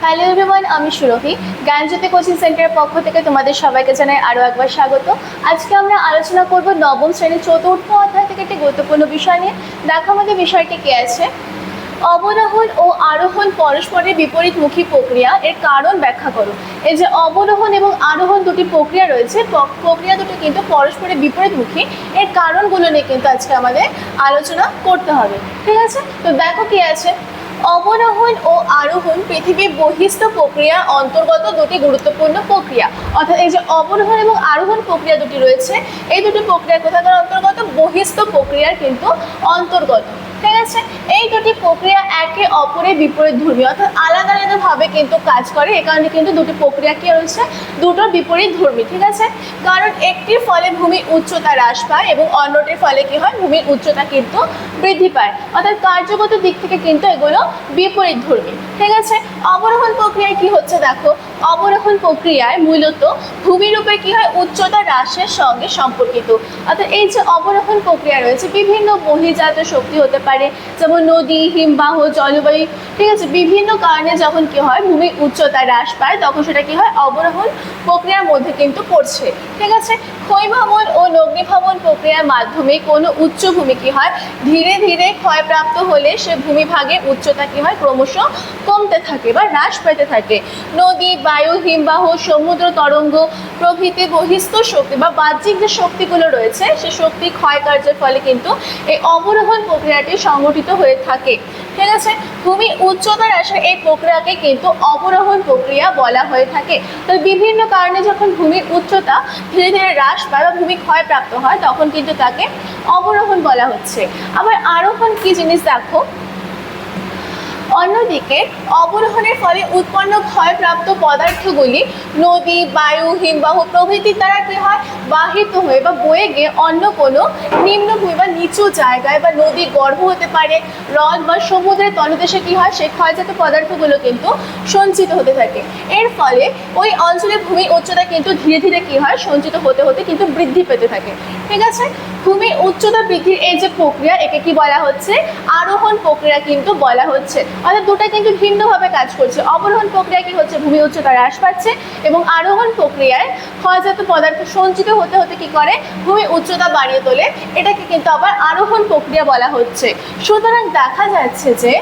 Hello everyone, আমি সুরভি। জ্ঞানজ্যোতি coaching সেন্টারের পক্ষ থেকে তোমাদের সবাইকে জানাই আরও একবার স্বাগত। আজকে আমরা আলোচনা করব নবম শ্রেণীর চতুর্থ অধ্যায় থেকে একটি গুরুত্বপূর্ণ বিষয় নিয়ে। দেখো আমাদের বিষয়টি কি আছে। অবরোহণ ও আরোহণ পরস্পরের বিপরীতমুখী প্রক্রিয়া, এর কারণ ব্যাখ্যা করো। এই যে অবরোহণ এবং আরোহণ দুটি প্রক্রিয়া রয়েছে, প্রক্রিয়া দুটি কিন্তু পরস্পরের বিপরীতমুখী, এর কারণগুলো নিয়ে কিন্তু আজকে আমাদের আলোচনা করতে হবে। ঠিক আছে, তো দেখো কি আছে। অবরোহণ ও আরোহণ পৃথিবীর বহিস্থ প্রক্রিয়ার অন্তর্গত দুটি গুরুত্বপূর্ণ প্রক্রিয়া। অর্থাৎ এই যে অবরোহণ এবং আরোহণ প্রক্রিয়া দুটি রয়েছে, এই দুটি প্রক্রিয়া কোথাকার অন্তর্গত? বহিস্থ প্রক্রিয়ার কিন্তু অন্তর্গত। ঠিক আছে, এই দুটি প্রক্রিয়া একে অপরের বিপরীত ধর্মী, অর্থাৎ আলাদা আলাদাভাবে কিন্তু কাজ করে। এই কারণে কিন্তু দুটি প্রক্রিয়া কি রয়েছে? দুটো বিপরীত ধর্মী। ঠিক আছে, কারণ একটির ফলে ভূমির উচ্চতা হ্রাস পায় এবং অন্যটির ফলে কি হয়? ভূমির উচ্চতা কিন্তু বৃদ্ধি পায়। অর্থাৎ কার্যগত দিক থেকে কিন্তু এগুলো বিপরীত ধর্মী। ঠিক আছে, অবরোহণ প্রক্রিয়ায় কি হচ্ছে দেখো। অবরোহণ প্রক্রিয়ায় মূলত ভূমিরূপে কি হয়? উচ্চতা হ্রাসের সঙ্গে সম্পর্কিত। অর্থাৎ এই যে অবরোহণ প্রক্রিয়া রয়েছে, বিভিন্ন বহির্জাত শক্তি হতে পারে, যেমন নদী, হিমবাহ, জলবায়ু। ঠিক আছে, বিভিন্ন কারণে যখন কি হয় ভূমির উচ্চতা হ্রাস পায়, তখন সেটা কি হয়? অবরোহণ প্রক্রিয়ার মধ্যে কিন্তু পড়ছে। ঠিক আছে, ক্ষয়ভবন ও নগ্নিভবন প্রক্রিয়ার মাধ্যমে কোনো উচ্চভূমি কি হয়? ধীরে ধীরে ক্ষয়প্রাপ্ত হলে সে ভূমিভাগের উচ্চতা কি হয়? ক্রমশ কমতে থাকে বা হ্রাস পেতে থাকে। নদী, বায়ু, হিমবাহ, সমুদ্র তরঙ্গ প্রভৃতি বহিস্থ শক্তি বা বাহ্যিক যে শক্তিগুলো রয়েছে, সে শক্তি ক্ষয় কার্যের ফলে কিন্তু এই অবরোহণ প্রক্রিয়াটি সংগঠিত হয়ে থাকে। ঠিক আছে, ভূমি উচ্চতা হ্রাসের এই প্রক্রিয়াকে কিন্তু অবরোহণ প্রক্রিয়া বলা হয়ে থাকে। তো বিভিন্ন কারণে যখন ভূমির উচ্চতা ধীরে ধীরে হ্রাস পায় বা ভূমি ক্ষয়প্রাপ্ত হয়, তখন কিন্তু তাকে অবরোহণ বলা হচ্ছে। আবার আরোহণ কি জিনিস দেখো। অন্যদিকে অবরোহণের ফলে উৎপন্ন ক্ষয়প্রাপ্ত পদার্থগুলি নদী, বায়ু, হিমবাহ প্রভৃতির দ্বারা কি হয়? বাহিত হয়ে বা বয়ে গিয়ে অন্য কোনো নিম্নভূমি বা নিচু জায়গায় বা নদী গর্ভ হতে পারে, হ্রদ বা সমুদ্রের তলদেশে কি হয়? সেই ক্ষয়জাত পদার্থগুলো কিন্তু সঞ্চিত হতে থাকে। এর ফলে ওই অঞ্চলের ভূমির উচ্চতা কিন্তু ধীরে ধীরে কি হয়? সঞ্চিত হতে হতে কিন্তু বৃদ্ধি পেতে থাকে। ঠিক আছে, ভূমির উচ্চতা বৃদ্ধির এই যে প্রক্রিয়া, একে কি বলা হচ্ছে? আরোহণ প্রক্রিয়া কিন্তু বলা হচ্ছে। অর্থাৎ দুটা কিন্তু ভিন্নভাবে কাজ করছে। অবরোহণ প্রক্রিয়া কি হচ্ছে? ভূমি উচ্চতা হ্রাস পাচ্ছে, এবং আরোহণ প্রক্রিয়ায় ক্ষয়জাত পদার্থ সঞ্চিত হতে হতে কি করে? ভূমি উচ্চতা বাড়িয়ে তোলে। এটাকে কিন্তু আবার আরোহণ প্রক্রিয়া বলা হচ্ছে। সুতরাং দেখা যাচ্ছে যে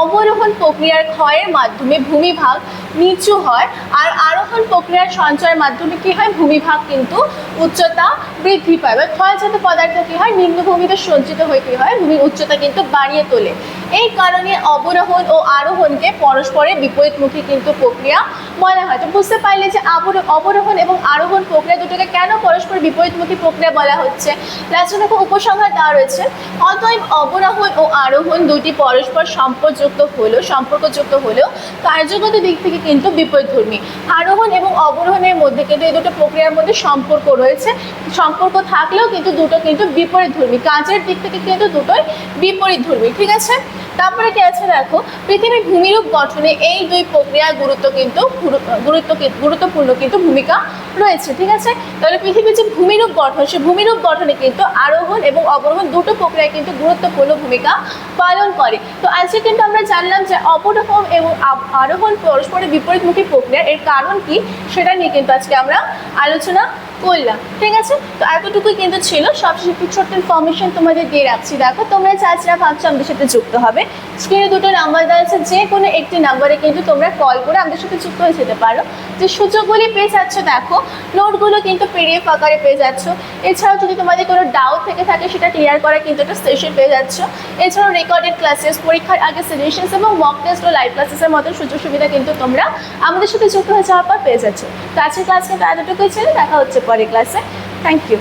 অবরোহণ প্রক্রিয়ার ক্ষয়ের মাধ্যমে ভূমিভাগ নিচু হয়, আর আরোহণ প্রক্রিয়ার সঞ্চয়ের মাধ্যমে কি হয়? ভূমিভাগ কিন্তু উচ্চতা বৃদ্ধি পায় বা ক্ষয়জাত পদার্থ কি হয়? নিম্নভূমিতে সঞ্চিত হয়ে কি হয়? ভূমির উচ্চতা কিন্তু বাড়িয়ে তোলে। এই কারণে অবরোহণ ও আরোহণকে পরস্পরের বিপরীতমুখী কিন্তু প্রক্রিয়া বলা হয়। তো বুঝতে পারলে যে অবরোহণ এবং আরোহণ প্রক্রিয়া দুটোকে কেন পরস্পর বিপরীতমুখী প্রক্রিয়া বলা হচ্ছে। লাস্টে দেখো উপসংহার দেওয়া রয়েছে। অতএব অবরোহণ ও আরোহণ দুটি পরস্পর সম্পর্কযুক্ত হলেও কার্যগত দিক থেকে কিন্তু বিপরীতধর্মী। আরোহণ এবং অবরোহণের মধ্যে কিন্তু এই দুটো প্রক্রিয়ার মধ্যে সম্পর্ক রয়েছে। সম্পর্ক থাকলেও কিন্তু দুটো কিন্তু বিপরীতধর্মী, কাজের দিক থেকে কিন্তু দুটোই বিপরীতধর্মী। ঠিক আছে, তারপরে কি আছে দেখো। পৃথিবীর ভূমিরূপ গঠনে এই দুই প্রক্রিয়ার গুরুত্বপূর্ণ কিন্তু ভূমিকা রয়েছে। ঠিক আছে, তাহলে পৃথিবীর যে ভূমিরূপ গঠন, সেই ভূমিরূপ গঠনে কিন্তু আরোহণ এবং অবরোহণ দুটো প্রক্রিয়া কিন্তু গুরুত্বপূর্ণ ভূমিকা পালন করে। তো আজকে কিন্তু আমরা জানলাম যে অবরোহণ এবং আরোহণ পরস্পরের বিপরীতমুখী প্রক্রিয়া, এর কারণ কি সেটা নিয়ে কিন্তু আজকে আমরা আলোচনা করলাম। ঠিক আছে, তো এতটুকুই কিন্তু ছিল। সবশেষে একটু ছোট্ট ইনফরমেশন তোমাদের দিয়ে রাখছি। দেখো, তোমরা যারা ভাবছো আমাদের সাথে যুক্ত হবে, স্ক্রিনে দুটো নাম্বার দেওয়া আছে, যে কোনো একটি নাম্বারে কিন্তু তোমরা কল করে আমাদের সাথে যুক্ত হয়ে যেতে পারো। যে সুযোগগুলি পেয়ে যাচ্ছ দেখো, নোটগুলো কিন্তু PDF আকারে পেয়ে যাচ্ছ। এছাড়াও যদি তোমাদের কোনো ডাউট থেকে থাকে, সেটা ক্লিয়ার করা কিন্তু একটা সেশন পেয়ে যাচ্ছ। এছাড়াও রেকর্ডেড ক্লাসেস, পরীক্ষার আগে সাজেশনস এবং মক টেস্ট ও লাইভ ক্লাসেসের মতো সুযোগ সুবিধা কিন্তু তোমরা আমাদের সাথে যুক্ত হয়ে যাওয়ার পর পেয়ে যাচ্ছ। তো আজকের ক্লাস কিন্তু এতটুকুই ছিল। দেখা হচ্ছে পরের ক্লাসে। Thank you.